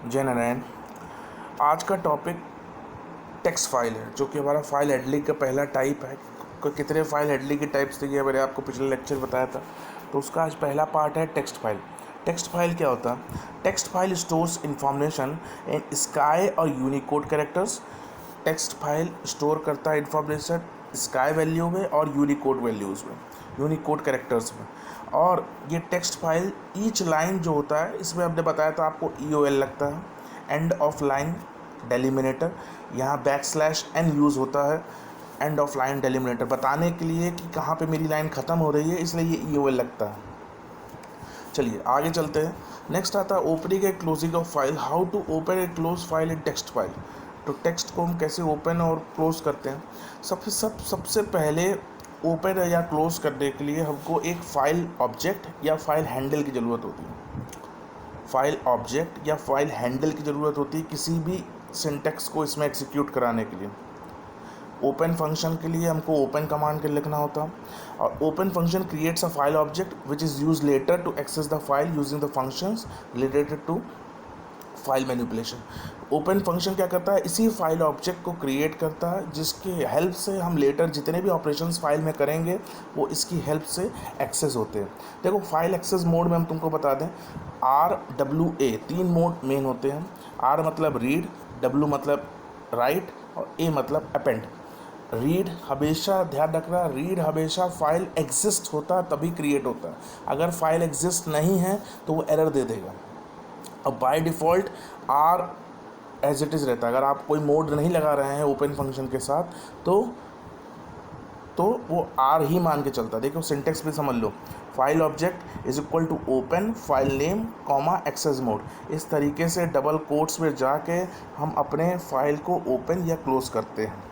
जय नारायण। आज का टॉपिक टेक्स्ट फाइल है, जो कि हमारा फाइल हैंडलिंग का पहला टाइप है। कितने फाइल हैंडलिंग के टाइप्स थे ये मैंने आपको पिछले लेक्चर बताया था, तो उसका आज पहला पार्ट है टेक्स्ट फाइल। टेक्स्ट फाइल क्या होता है? Text file stores information in ASCII और Unicode characters. Text file store करता है इंफॉर्मेशन स्काई वैल्यू में और यूनिकोड वैल्यूज़ में, यूनिकोड कैरेक्टर्स में। और ये टेक्स्ट फाइल ईच लाइन जो होता है, इसमें हमने बताया था आपको EOL लगता है, एंड ऑफ लाइन डेलिमिनेटर। यहाँ \n यूज़ होता है, एंड ऑफ लाइन डेलिमिनेटर बताने के लिए कि कहाँ पे मेरी लाइन ख़त्म हो रही है, इसलिए ये EOL लगता है। चलिए आगे चलते हैं। नेक्स्ट आता है opening and closing of file. How to open and close file in text file. तो टेक्स्ट को हम कैसे ओपन और क्लोज करते हैं? सबसे पहले ओपन या क्लोज करने के लिए हमको एक फाइल ऑब्जेक्ट या फाइल हैंडल की ज़रूरत होती है। फाइल ऑब्जेक्ट या फाइल हैंडल की ज़रूरत होती है किसी भी सिंटैक्स को इसमें एग्जीक्यूट कराने के लिए। ओपन फंक्शन के लिए हमको ओपन कमांड के लिखना होता है, और open function creates a file object which is use later to access the file using the functions related to file manipulation. Open function क्या करता है? इसी फाइल ऑब्जेक्ट को क्रिएट करता है, जिसकी हेल्प से हम लेटर जितने भी ऑपरेशंस फाइल में करेंगे वो इसकी हेल्प से एक्सेस होते हैं। देखो फाइल एक्सेस मोड में हम तुमको बता दें, RWA 3 मोड मेन होते हैं। R मतलब रीड, W मतलब राइट और A मतलब अपेंड। रीड हमेशा ध्यान रखना, रीड हमेशा फाइल एग्जिस्ट होता है तभी क्रिएट होता है। अगर फाइल एग्जिस्ट नहीं है तो वो एरर दे देगा। अब by default R as it is रहता है। अगर आप कोई मोड नहीं लगा रहे हैं ओपन फंक्शन के साथ तो वो R ही मान के चलता है। देखो सिंटेक्स भी समझ लो, file object is equal to open file name comma access mode. इस तरीके से डबल कोट्स में जाके हम अपने फाइल को ओपन या क्लोज करते हैं।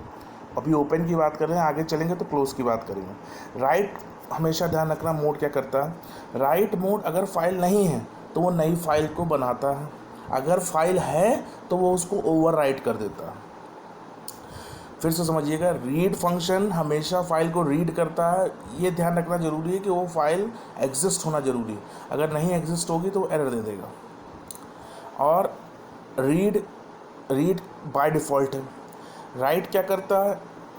अभी ओपन की बात कर रहे हैं, आगे चलेंगे तो क्लोज की बात करेंगे। राइट हमेशा ध्यान रखना, मोड क्या करता है? राइट मोड अगर फाइल नहीं है तो वो नई फाइल को बनाता है, अगर फाइल है तो वो उसको ओवरराइट कर देता है। फिर से समझिएगा, रीड फंक्शन हमेशा फाइल को रीड करता है। ये ध्यान रखना ज़रूरी है कि वो फाइल एग्जिस्ट होना ज़रूरी है, अगर नहीं एग्जिस्ट होगी तो वो एरर दे देगा। और रीड बाय डिफ़ॉल्ट है। राइट क्या करता है?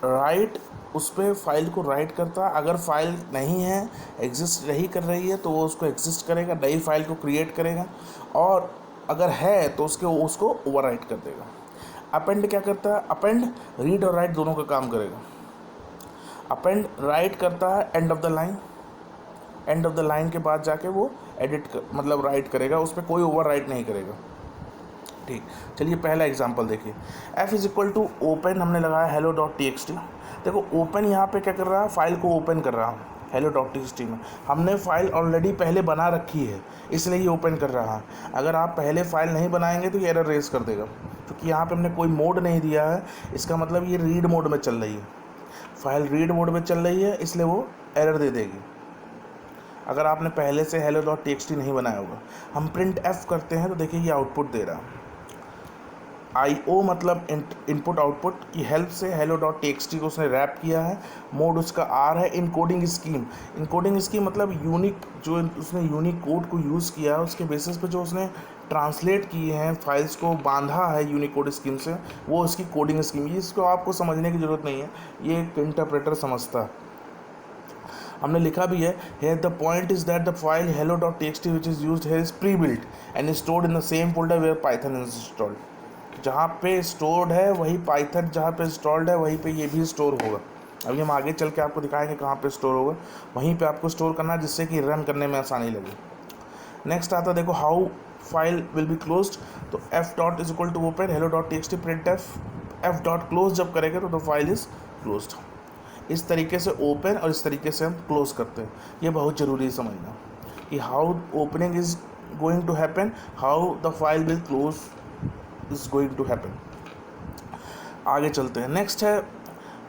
राइट उस पर फाइल को राइट करता है, अगर फाइल नहीं है, एग्जिस्ट नहीं कर रही है तो वो उसको एग्जिस्ट करेगा, नई फाइल को क्रिएट करेगा, और अगर है तो उसको ओवरराइट कर देगा। अपेंड क्या करता है? अपेंड रीड और राइट दोनों का काम करेगा। अपेंड राइट करता है end of the line, end of the line के बाद जाके वो मतलब राइट करेगा, उस पर कोई ओवरराइट नहीं करेगा। ठीक, चलिए पहला एग्जांपल देखिए। F is equal to open हमने लगाया hello.txt। देखो ओपन यहाँ पे क्या कर रहा है? फाइल को ओपन कर रहा है hello.txt में। हमने फाइल ऑलरेडी पहले बना रखी है, इसलिए ये ओपन कर रहा है। अगर आप पहले फाइल नहीं बनाएंगे तो ये एरर रेज कर देगा, क्योंकि यहाँ पे हमने कोई मोड नहीं दिया है। इसका मतलब ये रीड मोड में चल रही है, फाइल रीड मोड में चल रही है, इसलिए वो एरर दे देगी अगर आपने पहले से hello.txt नहीं बनाया होगा। हम प्रिंट F करते हैं तो देखिए ये आउटपुट दे रहा है। IO मतलब इनपुट आउटपुट की हेल्प से hello.txt को उसने रैप किया है। मोड उसका R है। इनकोडिंग स्कीम, इनकोडिंग स्कीम मतलब यूनिक, जो उसने यूनिक कोड को यूज़ किया है उसके बेसिस पे जो उसने ट्रांसलेट किए हैं फाइल्स को, बांधा है यूनिकोड स्कीम से, वो उसकी कोडिंग स्कीम। इसको आपको समझने की ज़रूरत नहीं है, ये एक इंटरप्रेटर समझता है। हमने लिखा भी है, here the point is that the file hello.txt which is used here is pre-built and is stored in the same folder where Python is installed। जहाँ पे स्टोर्ड है वही पाइथन, जहाँ पे इंस्टॉल्ड है वहीं पे ये भी स्टोर होगा। अभी हम आगे चल के आपको दिखाएंगे कहाँ पे स्टोर होगा, वहीं पे आपको स्टोर करना है, जिससे कि रन करने में आसानी लगे। नेक्स्ट आता देखो, how file will be closed. तो F dot is equal to open hello.txt print F dot close जब करेंगे तो द फाइल इज क्लोज्ड। इस तरीके से ओपन और इस तरीके से हम क्लोज करते हैं। ये बहुत ज़रूरी है समझना कि how opening is going to happen, how the file will close is going to happen. आगे चलते हैं। नेक्स्ट है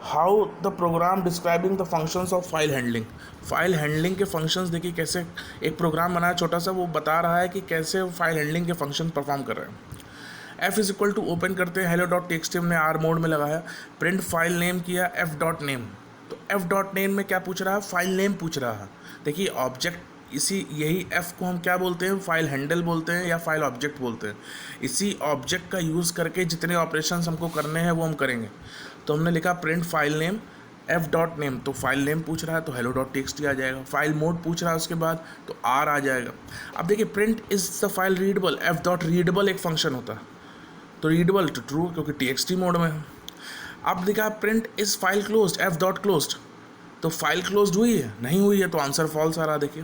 how the program describing the functions of file handling. फाइल हैंडलिंग के फंक्शंस देखिए, कैसे एक प्रोग्राम बनाया छोटा सा, वो बता रहा है कि कैसे फाइल हैंडलिंग के फंक्शन परफॉर्म कर रहे हैं। F is equal to open करते हैं hello.txt हमने R मोड में लगाया, प्रिंट फाइल नेम किया F डॉट नेम। तो F डॉट नेम में क्या पूछ रहा है? फाइल नेम पूछ रहा है। देखिए ऑब्जेक्ट इसी यही एफ को हम क्या बोलते हैं, फाइल हैंडल बोलते हैं या फाइल ऑब्जेक्ट बोलते हैं। इसी ऑब्जेक्ट का यूज़ करके जितने ऑपरेशंस हमको करने हैं वो हम करेंगे। तो हमने लिखा print file name F dot name, तो फाइल नेम पूछ रहा है तो हेलो डॉट टी आ जाएगा। फाइल मोड पूछ रहा है उसके बाद तो आर आ जाएगा। अब देखिए print is the file readable, F dot readable एक फंक्शन होता है तो रीडेबल तो ट्रू क्योंकि टी मोड में है। अब देखा print is file closed, F dot closed, तो फाइल क्लोज्ड हुई है, नहीं हुई है तो आंसर फॉल्स आ रहा देखिए।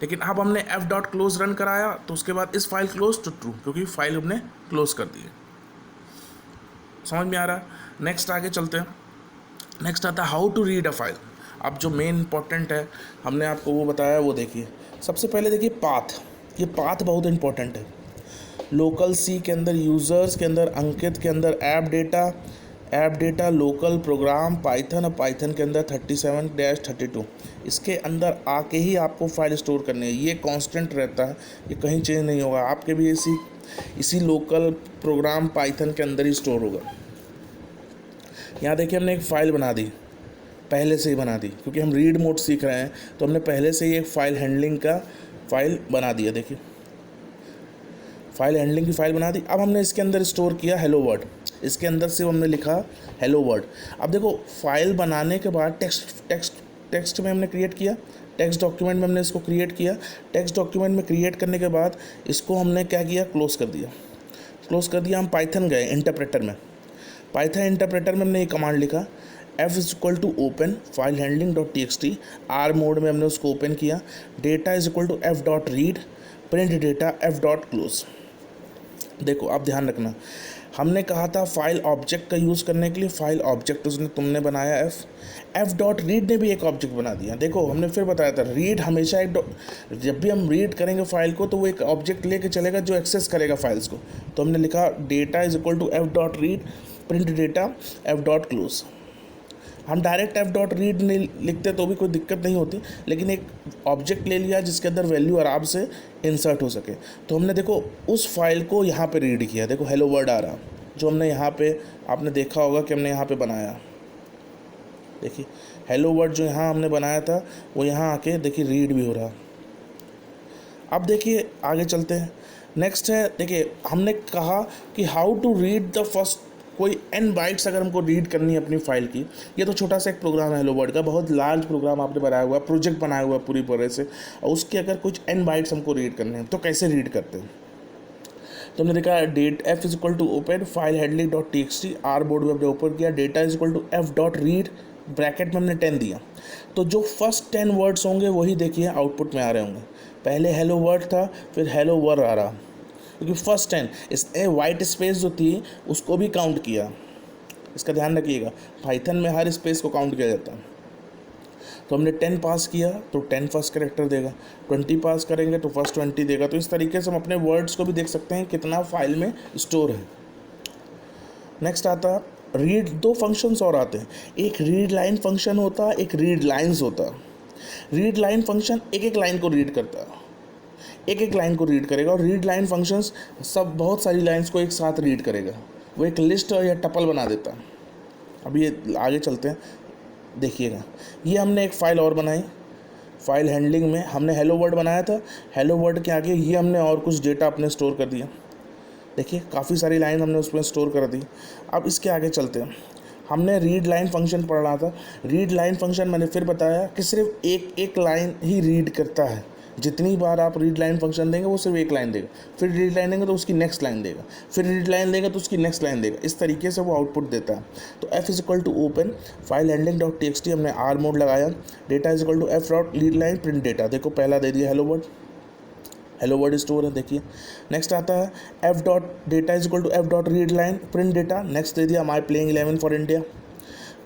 लेकिन अब हमने एफ डॉट क्लोज रन कराया तो उसके बाद इस फाइल क्लोज तो ट्रू क्योंकि फाइल हमने क्लोज कर दी है। समझ में आ रहा है? नेक्स्ट आगे चलते हैं। नेक्स्ट आता है how to read a file. अब जो मेन इंपॉर्टेंट है हमने आपको वो बताया, वो देखिए। सबसे पहले देखिए पाथ, ये पाथ बहुत इंपॉर्टेंट है। लोकल सी के अंदर, यूज़र्स के अंदर, अंकित के अंदर app data local program Python, और पाइथन के अंदर 37-32 इसके अंदर आके ही आपको फाइल स्टोर करनी है। ये कांस्टेंट रहता है, ये कहीं चेंज नहीं होगा, आपके भी इसी लोकल प्रोग्राम पाइथन के अंदर ही स्टोर होगा। यहाँ देखिए हमने एक फ़ाइल बना दी, पहले से ही बना दी क्योंकि हम रीड मोड सीख रहे हैं तो हमने पहले से ही एक फ़ाइल हैंडलिंग का फ़ाइल बना दिया। देखिए फाइल हैंडलिंग की फ़ाइल बना दी। अब हमने इसके अंदर स्टोर किया हेलो वर्ड, इसके अंदर से हमने लिखा हेलो वर्ड। अब देखो फाइल बनाने के बाद टेक्स्ट में हमने क्रिएट किया, टेक्स्ट डॉक्यूमेंट में हमने इसको क्रिएट किया। टेक्स्ट डॉक्यूमेंट में क्रिएट करने के बाद इसको हमने क्या किया, क्लोज़ कर दिया। क्लोज़ कर दिया, हम पाइथन गए इंटरप्रेटर में। पाइथन इंटरप्रेटर में हमने ये कमांड लिखा F is equal to open file handling dot T R mode में हमने उसको ओपन किया। Data is equal to F dot read print data F dot close. देखो आप ध्यान रखना, हमने कहा था फाइल ऑब्जेक्ट का यूज़ करने के लिए, फाइल ऑब्जेक्ट तुमने बनाया एफ डॉट रीड ने भी एक ऑब्जेक्ट बना दिया। देखो हमने फिर बताया था रीड हमेशा जब भी हम रीड करेंगे फाइल को तो वो एक ऑब्जेक्ट लेके चलेगा जो एक्सेस करेगा फाइल्स को। तो हमने लिखा data is equal to F dot read print data F dot close. हम डायरेक्ट एफ डॉट रीड नहीं लिखते तो भी कोई दिक्कत नहीं होती, लेकिन एक ऑब्जेक्ट ले लिया जिसके अंदर वैल्यू आराम से इंसर्ट हो सके। तो हमने देखो उस फाइल को यहाँ पे रीड किया, देखो हेलो वर्ड आ रहा जो हमने यहाँ पे, आपने देखा होगा कि हमने यहाँ पे बनाया। देखिए हेलो वर्ड जो यहाँ हमने बनाया था वो यहाँ आके देखिए रीड भी हो रहा। अब देखिए आगे चलते हैं। नेक्स्ट है, देखिए हमने कहा कि how to read the first, कोई n बाइट्स अगर हमको रीड करनी है अपनी फाइल की। ये तो छोटा सा एक प्रोग्राम है हेलो वर्ड का, बहुत लार्ज प्रोग्राम आपने बनाया हुआ है, प्रोजेक्ट बनाया हुआ है पूरी तरह से, और उसके अगर कुछ n बाइट्स हमको रीड करने हैं तो कैसे रीड करते हैं। तो हमने देखा date F is equal to open file handling dot T R board में हमने ओपन किया। Data is equal to F dot read bracket में हमने 10 दिया। तो जो फर्स्ट 10 वर्ड्स होंगे वही देखिए आउटपुट में आ रहे होंगे। पहले हेलो वर्ड था, फिर हेलो वर्ड आ रहा, क्योंकि फर्स्ट 10 इस वाइट स्पेस जो थी उसको भी काउंट किया। इसका ध्यान रखिएगा, पाइथन में हर स्पेस को काउंट किया जाता है। तो हमने 10 पास किया तो 10 फर्स्ट कैरेक्टर देगा, 20 पास करेंगे तो फर्स्ट 20 देगा। तो इस तरीके से हम अपने वर्ड्स को भी देख सकते हैं कितना फाइल में स्टोर है। नेक्स्ट आता है रीड। दो फंक्शंस और आते हैं, एक रीड लाइन फंक्शन होता है, एक रीड लाइन्स होता है। रीड लाइन फंक्शन एक एक लाइन को रीड करता है, एक एक लाइन को रीड करेगा, और रीड लाइन फंक्शंस सब बहुत सारी लाइंस को एक साथ रीड करेगा, वो एक लिस्ट या टपल बना देता है। अब ये आगे चलते हैं, देखिएगा ये हमने एक फ़ाइल और बनाई। फाइल हैंडलिंग में हमने हेलो वर्ड बनाया था, हेलो वर्ड के आगे ये हमने और कुछ डेटा अपने स्टोर कर दिया। देखिए काफ़ी सारी लाइन हमने उसमें स्टोर कर दी। अब इसके आगे चलते हैं, हमने रीड लाइन फंक्शन पढ़ रहा था। रीड लाइन फंक्शन मैंने फिर बताया कि सिर्फ एक लाइन ही रीड करता है। जितनी बार आप रीड लाइन फंक्शन देंगे वो सिर्फ एक लाइन देगा, फिर रीड लाइन देंगे तो उसकी नेक्स्ट लाइन देगा, फिर रीड लाइन देगा तो उसकी नेक्स्ट लाइन देगा। इस तरीके से वो आउटपुट देता है। तो F is equal to open file handling dot T हमने आर मोड लगाया। Data is equal to F dot read line print data. देखो पहला दे दिया हेलो वर्ड स्टोर है। देखिए नेक्स्ट आता है F dot data is equal to F dot read line print data. Next दे दिया माई प्लेइंग 11 फॉर इंडिया।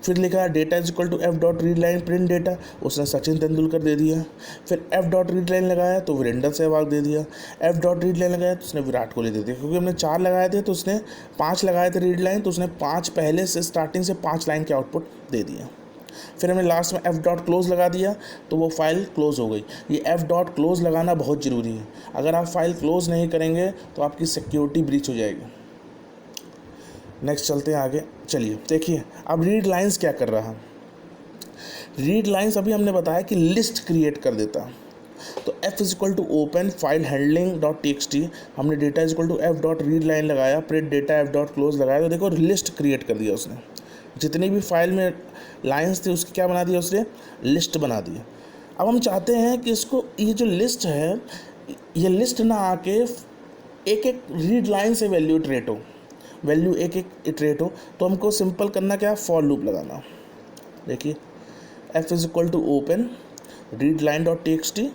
फिर लिखा data is equal to F dot read line print data, उसने सचिन तेंदुलकर दे दिया। फिर एफ डॉट रीड लाइन लगाया तो वीरेंद्र सहवाग दे दिया। एफ डॉट रीड लाइन लगाया तो उसने विराट कोहली दे दिया। क्योंकि हमने 4 लगाए थे तो उसने 5 लगाए थे रीड लाइन, तो उसने 5 पहले से स्टार्टिंग से 5 लाइन के आउटपुट दे दिया। फिर हमने लास्ट में एफ डॉट क्लोज लगा दिया तो वो फाइल क्लोज हो गई। ये एफ डॉट क्लोज लगाना बहुत ज़रूरी है, अगर आप फाइल क्लोज नहीं करेंगे तो आपकी सिक्योरिटी ब्रीच हो जाएगी। नेक्स्ट चलते हैं आगे। चलिए देखिए अब रीड लाइंस क्या कर रहा है। रीड लाइंस अभी हमने बताया कि लिस्ट क्रिएट कर देता। तो F is equal to open file handling dot T X T, हमने data is equal to F dot read line लगाया, print data F dot close लगाया, तो देखो लिस्ट क्रिएट कर दिया उसने, जितनी भी फाइल में लाइन्स थी उसकी क्या बना दिया उसने, लिस्ट बना दी। अब हम चाहते हैं कि इसको ये जो लिस्ट है ये लिस्ट ना आके एक एक रीड लाइन से वैल्यू इटरेट हो, वैल्यू एक एक इटरेट हो, तो हमको सिंपल करना क्या है, फॉर लूप लगाना। देखिए F is equal to open read line dot T X T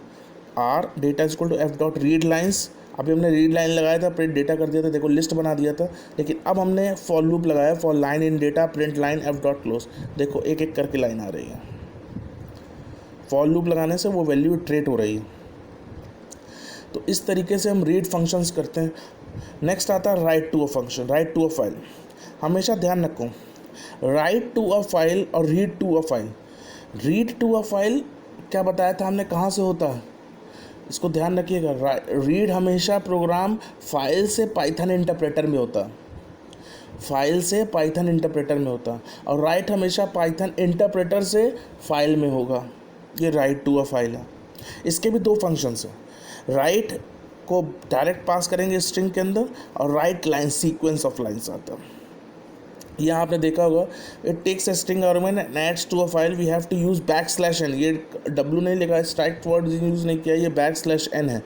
R data is equal to F dot read lines, अभी हमने रीड लाइन लगाया था, प्रिंट डेटा कर दिया था, देखो लिस्ट बना दिया था, लेकिन अब हमने फॉर लूप लगाया, for line in data print line F dot close, देखो एक एक करके लाइन आ रही है। फॉर लूप लगाने से वो वैल्यू इटरेट हो रही है। तो इस तरीके से हम रीड फंक्शंस करते हैं। नेक्स्ट आता है write to a function, write to a file. हमेशा ध्यान रखो, राइट टू अ फाइल और read to a file. Read to a file क्या बताया था हमने, कहाँ से होता है, इसको ध्यान रखिएगा। रीड हमेशा प्रोग्राम फाइल से पाइथन इंटरप्रेटर में होता है, फाइल से पाइथन इंटरप्रेटर में होता है, और राइट हमेशा पाइथन इंटरप्रेटर से फाइल में होगा। ये राइट टू अ फाइल है। इसके भी दो फंक्शंस हैं, राइट को डायरेक्ट पास करेंगे स्ट्रिंग के अंदर, और write line sequence of lines आता है। यहाँ आपने देखा होगा, it takes a string argument and adds to a file, we have to use backslash N, ये डब्ल्यू नहीं लिखा है, स्ट्राइक वर्ड यूज़ नहीं किया, ये बैकस्लैश एन है।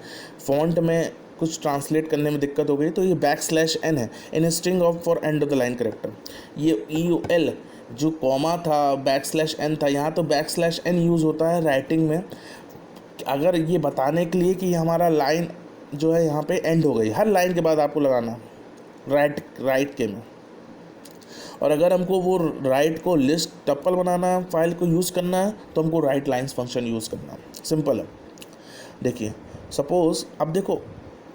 फॉन्ट में कुछ ट्रांसलेट करने में दिक्कत हो गई तो ये बैकस्लैश एन है in string of for end of the line character. ये EUL जो कॉमा था, बैकस्लैश एन था, यहाँ तो बैकस्लैश एन यूज़ होता है राइटिंग में, अगर ये बताने के लिए कि हमारा लाइन जो है यहाँ पे एंड हो गई, हर लाइन के बाद आपको लगाना राइट के में। और अगर हमको वो राइट को लिस्ट टप्पल बनाना है, फाइल को यूज़ करना है, तो हमको राइट लाइन्स फंक्शन यूज़ करना है, सिंपल है। देखिए सपोज़ अब देखो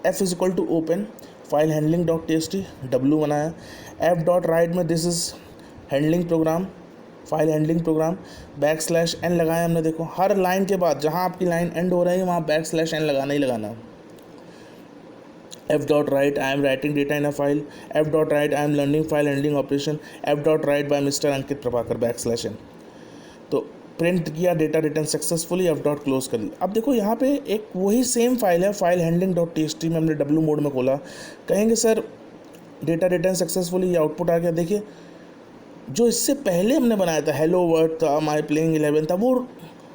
F is equal to open file handling dot T S T, W बनाया, एफ डॉट राइट में this is handling program, file handling program, backslash N लगाया हमने। देखो हर लाइन के बाद जहाँ आपकी लाइन एंड हो रही है वहाँ बैकस्लैश एन लगाना ही लगाना। F dot write I am writing data in a file, F dot write I am learning file handling operation, F dot write by mister Ankit Prabhakar backslash N. तो प्रिंट किया, data return successfully, F dot close कर दी। अब देखो यहाँ पे एक वही सेम फाइल है, file handling dot T S T में हमने डब्ल्यू मोड में खोला, कहेंगे सर डेटा रिटर्न सक्सेसफुली, ये आउटपुट आ गया। देखिए जो इससे पहले हमने बनाया था, हेलो वर्ड था, माई प्लेइंग 11 था, वो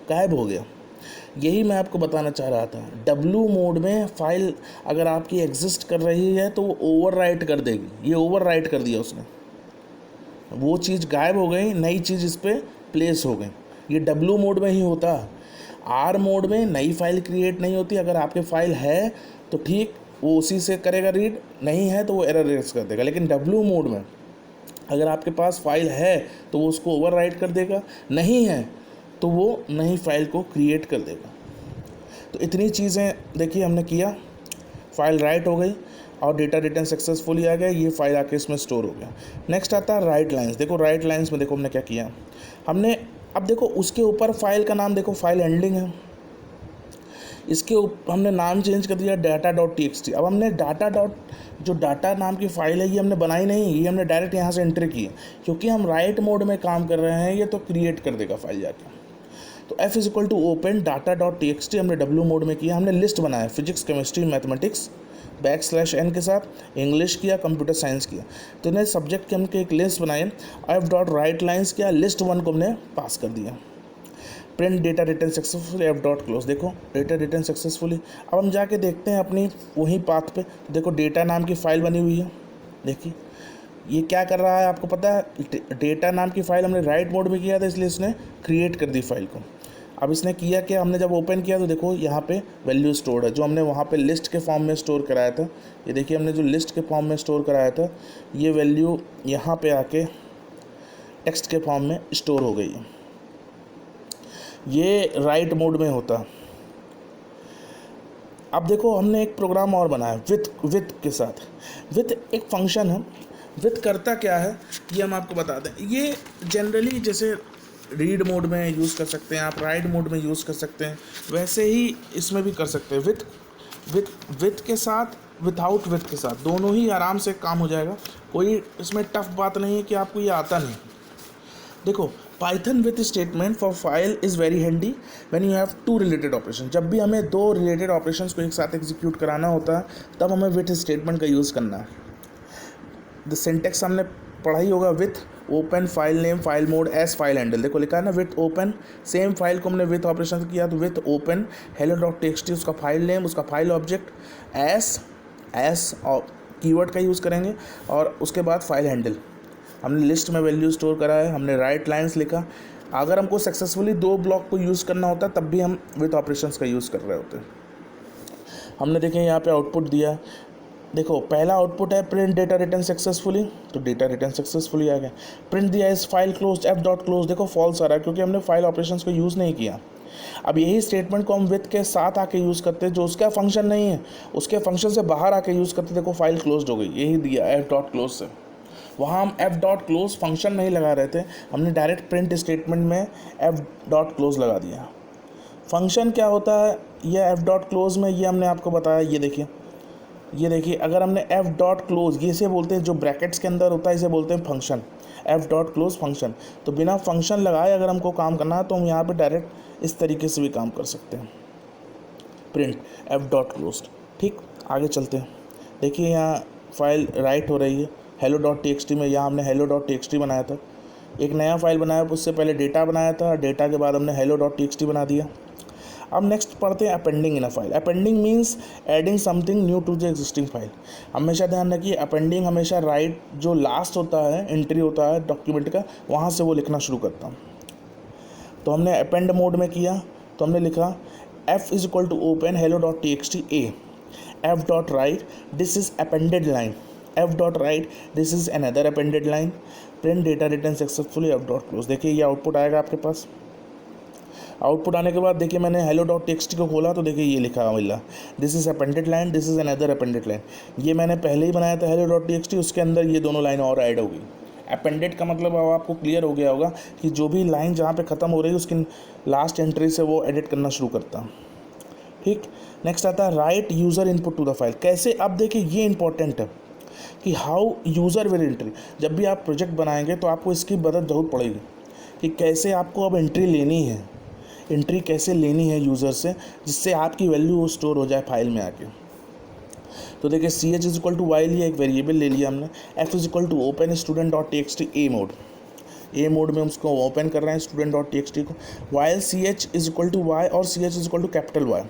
गायब हो गया। यही मैं आपको बताना चाह रहा था, डब्ल्यू मोड में फाइल अगर आपकी एग्जिस्ट कर रही है तो वो ओवरराइट कर देगी, ये ओवरराइट कर दिया उसने, वो चीज़ गायब हो गई, नई चीज़ इस पर प्लेस हो गई। ये डब्ल्यू मोड में ही होता है, आर मोड में नई फाइल क्रिएट नहीं होती। अगर आपके फाइल है तो ठीक, वो उसी से करेगा रीड, नहीं है तो वो एरर रेज कर देगा। लेकिन डब्ल्यू मोड में अगर आपके पास फाइल है तो वो उसको ओवरराइट कर देगा, नहीं है तो वो नई फाइल को क्रिएट कर देगा। तो इतनी चीज़ें देखिए हमने किया, फाइल राइट हो गई और डेटा रिटर्न सक्सेसफुली आ गया, ये फाइल आके इसमें स्टोर हो गया। नेक्स्ट आता है राइट लाइन्स। देखो राइट लाइन्स में देखो हमने क्या किया, हमने अब देखो उसके ऊपर फाइल का नाम देखो फाइल हैंडलिंग है, इसके हमने नाम चेंज कर दिया data dot T X T. अब हमने जो डाटा नाम की फ़ाइल है ये हमने बनाई नहीं, ये हमने डायरेक्ट यहाँ से एंटर की, क्योंकि हम राइट मोड में काम कर रहे हैं, ये तो क्रिएट कर देगा फाइल जाके। तो F is equal to open data dot T X T हमने डब्ल्यू मोड में किया, हमने लिस्ट बनाया, physics chemistry mathematics backslash N के साथ, इंग्लिश किया, कंप्यूटर साइंस किया। तो इन्हें सब्जेक्ट के हमने एक लिस्ट बनाई, एफ डॉट राइट लाइन्स किया, लिस्ट 1 को हमने पास कर दिया, print data return successfully, F dot close. देखो डेटा रिटर्न सक्सेसफुली। अब हम जाके देखते हैं अपनी वही पाथ पे, देखो डेटा नाम की फ़ाइल बनी हुई है। देखिए ये क्या कर रहा है आपको पता है, डेटा नाम की फ़ाइल हमने राइट मोड में किया था इसलिए इसने क्रिएट कर दी फाइल को। अब इसने किया कि हमने जब ओपन किया तो देखो यहाँ पे वैल्यू स्टोर्ड है, जो हमने वहाँ पे लिस्ट के फॉर्म में स्टोर कराया था। ये देखिए हमने जो लिस्ट के फॉर्म में स्टोर कराया था, ये वैल्यू यहाँ पे आके टेक्स्ट के फॉर्म में स्टोर हो गई है। ये राइट मोड में होता। अब देखो हमने एक प्रोग्राम और बनाया विथ के साथ। विथ एक फंक्शन है, विथ करता क्या है ये हम आपको बता दें। ये जनरली जैसे रीड मोड में यूज़ कर सकते हैं आप, राइट मोड में यूज़ कर सकते हैं, वैसे ही इसमें भी कर सकते हैं। विथ के साथ, विथआउट विथ के साथ, दोनों ही आराम से काम हो जाएगा। कोई इसमें टफ बात नहीं है कि आपको ये आता नहीं। देखो Python with statement for file is very handy when you have to related operation. जब भी हमें दो रिलेटेड ऑपरेशंस को एक साथ एग्जीक्यूट कराना होता है तब हमें विथ स्टेटमेंट का यूज़ करना है। द सिंटेक्स हमने पढ़ा ही होगा, with open file name file mode S file handle. देखो लिखा है ना विथ ओपन, सेम फाइल को हमने विथ ऑपरेशन किया तो विथ ओपन hello.txt उसका फाइल नेम उसका फाइल ऑब्जेक्ट एस और कीवर्ड का यूज़ करेंगे और उसके बाद फाइल हैंडल। हमने लिस्ट में वैल्यू स्टोर करा है, हमने राइट लाइन्स लिखा। अगर हमको सक्सेसफुली दो ब्लॉक को यूज़ करना होता है तब भी हम विथ ऑपरेशंस का यूज़ कर रहे होते हैं। हमने देखें यहाँ पे आउटपुट दिया, देखो पहला आउटपुट है प्रिंट डेटा रिटर्न सक्सेसफुली, तो डेटा रिटर्न सक्सेसफुली आ गया। प्रिंट दिया इस file close F dot close, देखो फॉल्स आ रहा है क्योंकि हमने फाइल ऑपरेशंस को यूज़ नहीं किया। अब यही स्टेटमेंट को हम विथ के साथ आके यूज़ करते हैं, जो उसका फंक्शन नहीं है उसके फंक्शन से बाहर आके यूज़ करते, देखो फाइल क्लोज हो गई, यही दिया एफ डॉट क्लोज से। वहाँ हम एफ डॉट क्लोज फंक्शन नहीं लगा रहे थे, हमने डायरेक्ट प्रिंट स्टेटमेंट में एफ डॉट क्लोज लगा दिया। फंक्शन क्या होता है ये एफ डॉट क्लोज में, ये हमने आपको बताया। ये देखिए अगर हमने एफ डॉट क्लोज, ये से बोलते हैं जो ब्रैकेट्स के अंदर होता है इसे बोलते हैं function, F dot close function. तो बिना फंक्शन लगाए अगर हमको काम करना है तो हम यहाँ पे डायरेक्ट इस तरीके से भी काम कर सकते हैं, प्रिंट एफ डॉट क्लोज। ठीक, आगे चलते हैं। देखिए यहाँ फाइल राइट हो रही है hello.txt में, यहाँ हमने hello.txt बनाया था, एक नया फाइल बनाया, उससे पहले डेटा बनाया था, डेटा के बाद हमने hello.txt बना दिया। अब नेक्स्ट पढ़ते हैं appending in a file. Appending means adding something new to the existing file. हमेशा ध्यान रखिए अपेंडिंग हमेशा राइट जो लास्ट होता है एंट्री होता है डॉक्यूमेंट का, वहाँ से वो लिखना शुरू करता हूँ। तो हमने अपेंड मोड में किया तो हमने लिखा f is equal to open hello.txt a f dot write this is appended line f dot write this is another appended line print data return successfully f dot close. देखिए ये output आएगा आपके पास। Output आने के बाद देखिए मैंने hello.txt को खोला तो देखिए ये लिखा मिला this is appended line this is another appended line. ये मैंने पहले ही बनाया था hello.txt, उसके अंदर ये दोनों लाइन और ऐड हो गई। अपेंडेड का मतलब अब आपको क्लियर हो गया होगा कि जो भी लाइन जहाँ पे ख़त्म हो रही है उसकी लास्ट एंट्री से वो एडिट करना शुरू करता। ठीक, नेक्स्ट आता है write user input to the file. कैसे, अब देखिए ये इंपॉर्टेंट है कि हाउ यूज़र विल एंट्री। जब भी आप प्रोजेक्ट बनाएंगे तो आपको इसकी मदद जरूर पड़ेगी कि कैसे आपको अब एंट्री लेनी है, एंट्री कैसे लेनी है यूज़र से जिससे आपकी वैल्यू स्टोर हो जाए फाइल में आके। तो देखिए ch is equal to Y लिया, एक वेरिएबल ले लिया हमने, f is equal to open student dot T A mode में उसको ओपन कर रहे हैं स्टूडेंट डॉट टी को, while ch is equal to Y और ch is equal to capital Y.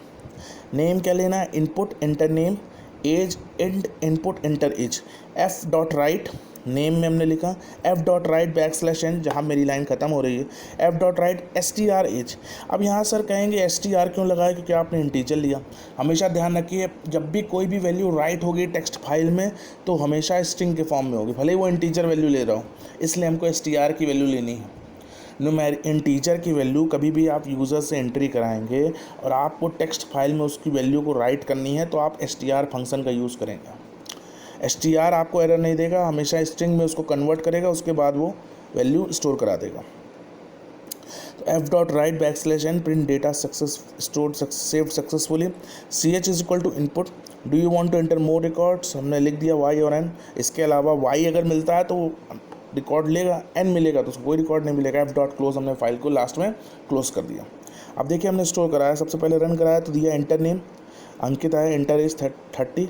Name क्या लेना है, input enter name, age and input enter age. f dot write name में हमने लिखा f डॉट राइट /n, जहाँ मेरी लाइन ख़त्म हो रही है, f dot write str age. अब यहाँ सर कहेंगे str क्यों लगाया, क्योंकि आपने इंटीजर लिया। हमेशा ध्यान रखिए जब भी कोई भी वैल्यू राइट होगी टेक्स्ट फाइल में तो हमेशा स्ट्रिंग के फॉर्म में होगी, भले ही वो इंटीजर वैल्यू ले रहा हो, इसलिए हमको str की वैल्यू लेनी है। इंटीजर की वैल्यू कभी भी आप यूज़र से एंट्री कराएंगे और आपको टेक्स्ट फाइल में उसकी वैल्यू को राइट करनी है तो आप str फंक्शन का यूज़ करेंगे। str आपको एरर नहीं देगा, हमेशा स्ट्रिंग में उसको कन्वर्ट करेगा, उसके बाद वो वैल्यू स्टोर करा देगा। तो f dot write /n print data success stored saved successfully. ch is equal to input, do you want to enter more records, हमने लिख दिया y और n। इसके अलावा y अगर मिलता है तो रिकॉर्ड लेगा, n मिलेगा तो उसको कोई रिकॉर्ड नहीं मिलेगा। f डॉट क्लोज, हमने फाइल को लास्ट में क्लोज कर दिया। अब देखिए हमने स्टोर कराया, सबसे पहले रन कराया तो दिया एंटर नेम अंकित आया, enter age 30,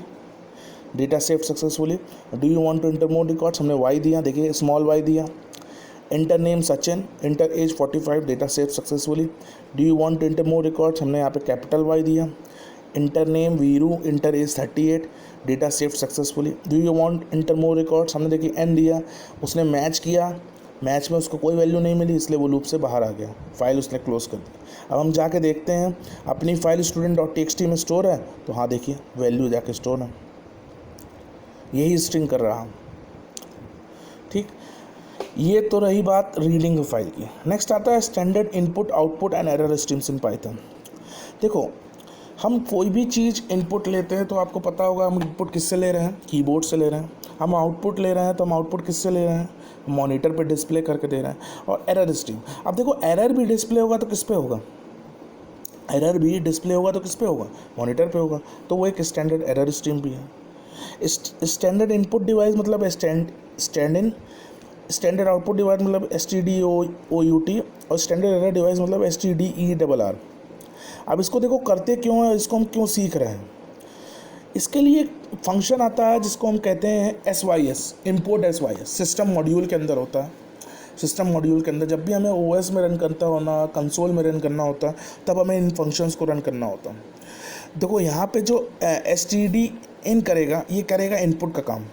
data save successfully. Do you want to enter more records, हमने y दिया, देखिए स्मॉल y दिया। Enter name Sachin, enter age 45, data save successfully. Do you want to enter more records, हमने यहाँ पे capital Y दिया। Enter name Veeru, enter age 38, data save successfully. Do you want enter more records, हमने देखिए n दिया, उसने match किया, match में उसको कोई वैल्यू नहीं मिली इसलिए वो लूप से बाहर आ गया, फाइल उसने क्लोज कर दी। अब हम जाके देखते हैं अपनी फाइल स्टूडेंट डॉट टी में स्टोर है, तो हाँ देखिए वैल्यू जाके स्टोर है, यही स्ट्रिंग कर रहा हूँ। ठीक, ये तो रही बात रीडिंग फाइल की। नेक्स्ट आता है standard input output and error streams in Python. देखो हम कोई भी चीज़ इनपुट लेते हैं तो आपको पता होगा हम इनपुट किससे ले रहे हैं, कीबोर्ड से ले रहे हैं। हम आउटपुट ले रहे हैं तो हम आउटपुट किससे ले रहे हैं, मॉनिटर पे डिस्प्ले करके दे रहे हैं। और एरर स्ट्रीम, अब देखो एरर भी डिस्प्ले होगा तो किस पे होगा, एरर भी डिस्प्ले होगा तो किस पे होगा, मॉनिटर पे होगा, तो वो एक स्टैंडर्ड एरर स्ट्रीम भी है। स्टैंडर्ड इनपुट डिवाइस मतलब स्टैंडर्ड आउटपुट डिवाइस मतलब STDOUT, और स्टैंडर्ड एरर डिवाइस मतलब STDERR। अब इसको देखो करते क्यों है, इसको हम क्यों सीख रहे हैं। इसके लिए एक फंक्शन आता है जिसको हम कहते हैं SYS, import SYS, system module के अंदर होता है। सिस्टम मॉड्यूल के अंदर जब भी हमें OS में रन करता होना, कंसोल में रन करना होता है, तब हमें इन फंक्शंस को रन करना होता है। देखो यहाँ पे जो STD इन करेगा, ये करेगा इनपुट का काम।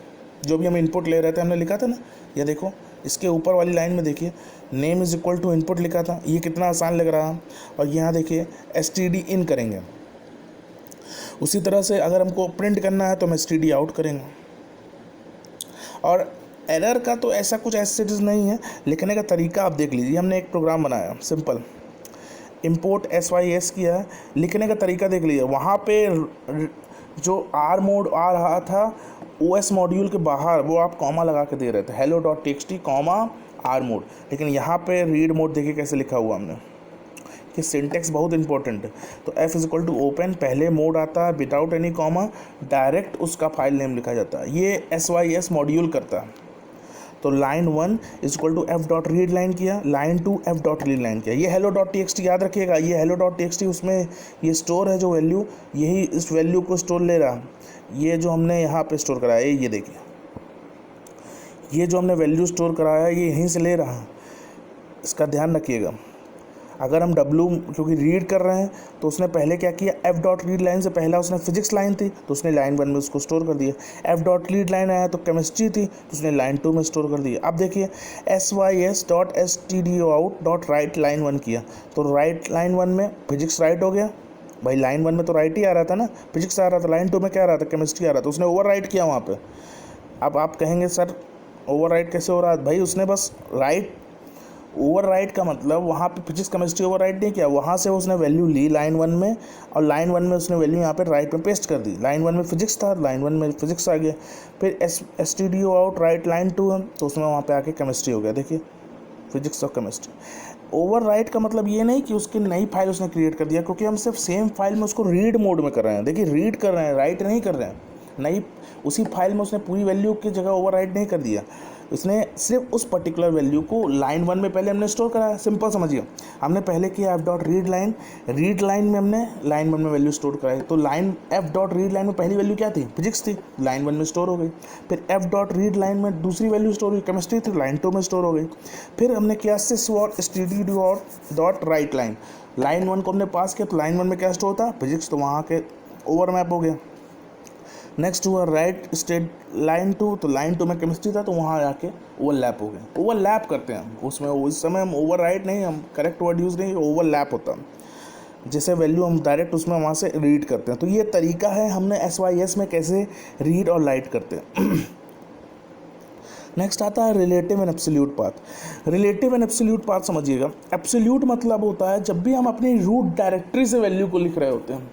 जो भी हम इनपुट ले रहे थे, हमने लिखा था ना, ये देखो इसके ऊपर वाली लाइन में देखिए name is equal to input लिखा था, ये कितना आसान लग रहा है। और यहाँ देखिए STD इन करेंगे। उसी तरह से अगर हमको प्रिंट करना है तो हम STD आउट करेंगे। और एरर का तो ऐसा कुछ एसेज नहीं है, लिखने का तरीका आप देख लीजिए। हमने एक प्रोग्राम बनाया सिंपल, इम्पोर्ट SYS किया है, लिखने का तरीका देख लीजिए। वहाँ पे जो R मोड आ रहा था OS मॉड्यूल के बाहर, वो आप कॉमा लगा के दे रहे थे, hello.txt कॉमा R मोड। लेकिन यहाँ पे रीड मोड देखिए कैसे लिखा हुआ हमने, कि सिंटेक्स बहुत इंपॉर्टेंट है। तो F is equal to open, पहले मोड आता है विदाउट एनी कॉमा, डायरेक्ट उसका फाइल नेम लिखा जाता है। ये SYS मॉड्यूल करता है। तो line 1 is equal to F dot read line किया, line 2 F dot read line किया। ये hello.txt याद रखिएगा, ये hello.txt उसमें ये स्टोर है जो वैल्यू, यही इस वैल्यू को स्टोर ले रहा। ये जो हमने यहाँ पे स्टोर कराया है, ये देखिए, ये जो हमने वैल्यू स्टोर कराया है ये यहीं से ले रहा, इसका ध्यान रखिएगा। अगर हम क्योंकि रीड कर रहे हैं, तो उसने पहले क्या किया, F डॉट रीड लाइन से पहला उसने फिजिक्स लाइन थी तो उसने लाइन 1 में उसको स्टोर कर दिया। F डॉट रीड लाइन आया तो केमिस्ट्री थी तो उसने लाइन 2 में स्टोर कर दिया। अब देखिए SYS dot STDOUT dot right line 1 किया, तो राइट लाइन 1 में फिजिक्स राइट हो गया। भाई लाइन 1 में तो राइट ही आ रहा था ना, फिजिक्स आ रहा था, लाइन 2 में क्या आ रहा था, केमिस्ट्री आ रहा था, उसने ओवर राइट किया वहाँ पर। अब आप कहेंगे सर ओवर राइट कैसे हो रहा है। भाई उसने बस राइट, ओवर राइट का मतलब वहाँ पे फिजिक्स केमिस्ट्री ओवर राइट नहीं किया, वहाँ से उसने वैल्यू ली लाइन 1 में, और लाइन 1 में उसने वैल्यू यहाँ पे राइट में पेस्ट कर दी। लाइन 1 में फिजिक्स था, लाइन 1 में फिजिक्स आ गया। फिर STDOUT राइट लाइन 2 है तो उसमें वहाँ पे आके केमिस्ट्री हो गया। देखिए फिजिक्स और केमिस्ट्री। ओवर राइट का मतलब ये नहीं कि उसकी नई फाइल उसने क्रिएट कर दिया, क्योंकि हम सिर्फ सेम फाइल में उसको रीड मोड में कर रहे हैं। देखिए रीड कर रहे हैं, राइट नहीं कर रहे हैं। नई उसी फाइल में उसने पूरी वैल्यू की जगह ओवर राइट नहीं कर दिया, उसने सिर्फ उस पर्टिकुलर वैल्यू को लाइन 1 में पहले हमने स्टोर कराया। सिंपल समझिए, हमने पहले किया F डॉट रीड लाइन में हमने लाइन 1 में वैल्यू स्टोर कराई। तो line F dot read line में पहली वैल्यू क्या थी, फिजिक्स थी, लाइन 1 में स्टोर हो गई। फिर F डॉट रीड लाइन में दूसरी वैल्यू स्टोर हुई, केमिस्ट्री थी, लाइन 2 में स्टोर हो गई। फिर हमने किया STDOUT डॉट राइट लाइन 1 को हमने पास किया, तो लाइन 1 में क्या स्टोर था, फिजिक्स, तो वहाँ के ओवरमैप हो गया। नेक्स्ट हुआ राइट स्टेट लाइन 2, तो लाइन 2 में केमिस्ट्री था तो वहाँ जाके ओवरलैप हो गया। ओवरलैप करते हैं हम उसमें, उस समय हम ओवर राइट नहीं, हम करेक्ट वर्ड यूज़ नहीं, ओवरलैप होता है। जैसे वैल्यू हम डायरेक्ट उसमें वहाँ से रीड करते हैं। तो ये तरीका है हमने SYS में कैसे रीड और राइट करते हैं। नेक्स्ट आता है relative and absolute path. Relative and absolute path समझिएगा। एब्सोल्यूट मतलब होता है जब भी हम अपनी रूट डायरेक्टरी से वैल्यू को लिख रहे होते हैं,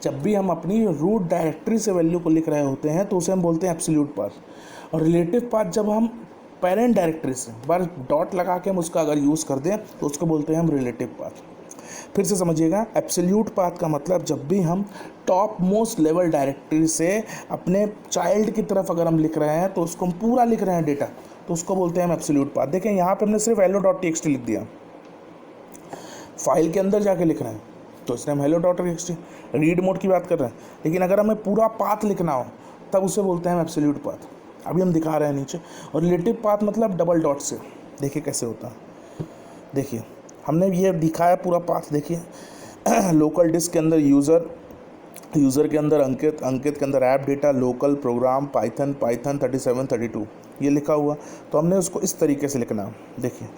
जब भी हम अपनी रूट डायरेक्टरी से वैल्यू को लिख रहे होते हैं तो उसे हम बोलते हैं एब्सोल्यूट पाथ। और रिलेटिव पाथ जब हम पेरेंट डायरेक्टरी से बार डॉट लगा के हम उसका अगर यूज़ कर दें तो उसको बोलते हैं हम रिलेटिव पाथ। फिर से समझिएगा, एब्सोल्यूट पाथ का मतलब जब भी हम टॉप मोस्ट लेवल डायरेक्टरी से अपने चाइल्ड की तरफ अगर हम लिख रहे हैं तो उसको हम पूरा लिख रहे हैं डेटा, तो उसको बोलते हैं हम एब्सोल्यूट पाथ। देखें यहाँ पे हमने सिर्फ hello.txt लिख दिया, फाइल के अंदर जाके लिख रहे हैं तो इसलिए हम hello.txt रीड मोड की बात कर रहे हैं। लेकिन अगर हमें पूरा पाथ लिखना हो तब उसे बोलते हैं हम एब्सोल्यूट पाथ। अभी हम दिखा रहे हैं नीचे। और रिलेटिव पाथ मतलब डबल डॉट से, देखिए कैसे होता है। देखिए हमने ये दिखाया पूरा पाथ, देखिए लोकल डिस्क के अंदर यूज़र के अंदर अंकित के अंदर app data, local program Python 3732 ये लिखा हुआ। तो हमने उसको इस तरीके से लिखना, देखिए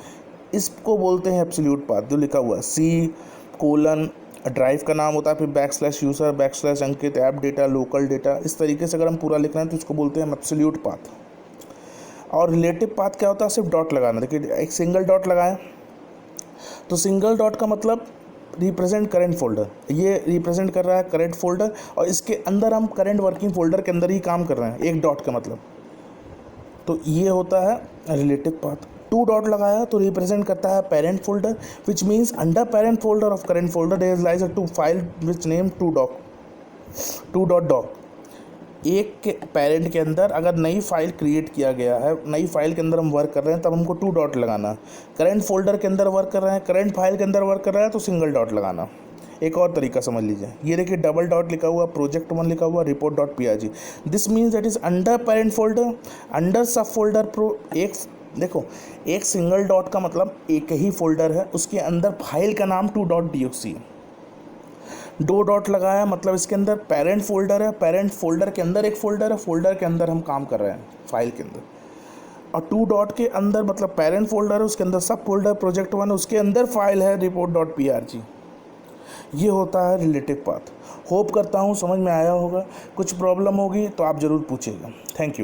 इसको बोलते हैं एब्सोल्यूट पाथ। जो लिखा हुआ C: ड्राइव का नाम होता है, फिर /यूज़र /अंकित ऐप डेटा लोकल डेटा, इस तरीके से अगर हम पूरा लिख रहे हैं तो इसको बोलते हैं हम एब्सोल्यूट पाथ। और रिलेटिव पाथ क्या होता है, सिर्फ डॉट लगाना। देखिए एक सिंगल डॉट लगाया तो सिंगल डॉट का मतलब रिप्रेजेंट करेंट फोल्डर, ये रिप्रेजेंट कर रहा है करेंट फोल्डर, और इसके अंदर हम करेंट वर्किंग फोल्डर के अंदर ही काम कर रहे हैं, एक डॉट का मतलब। तो ये होता है रिलेटिव पाथ। 2 डॉट लगाया तो रिप्रेजेंट करता है parent folder, which means under parent folder of current folder there lies a 2 file which name 2 dot doc. एक के पेरेंट के अंदर अगर नई फाइल क्रिएट किया गया है, नई फाइल के अंदर हम वर्क कर रहे हैं, तब हमको 2 डॉट लगाना। करंट फोल्डर के अंदर वर्क कर रहे हैं, करंट फाइल के अंदर वर्क कर रहा है तो सिंगल डॉट लगाना। एक और तरीका समझ लीजिए, ये देखिए डबल डॉट लिखा हुआ, प्रोजेक्ट 1 लिखा हुआ, report dot prg। This means that is under parent folder, under sub folder pro. एक देखो, एक सिंगल डॉट का मतलब एक ही फोल्डर है, उसके अंदर फाइल का नाम 2.doc। 2 डॉट लगाया मतलब इसके अंदर पेरेंट फोल्डर है, पेरेंट फोल्डर के अंदर एक फोल्डर है, फोल्डर के अंदर हम काम कर रहे हैं फाइल के अंदर। और 2 डॉट के अंदर मतलब पेरेंट फोल्डर है, उसके अंदर सब फोल्डर प्रोजेक्ट 1, उसके अंदर फाइल है रिपोर्ट डॉट prg। ये होता है रिलेटिव पाथ। होप करता हूँ समझ में आया होगा। कुछ प्रॉब्लम होगी तो आप ज़रूर पूछिएगा। Thank you.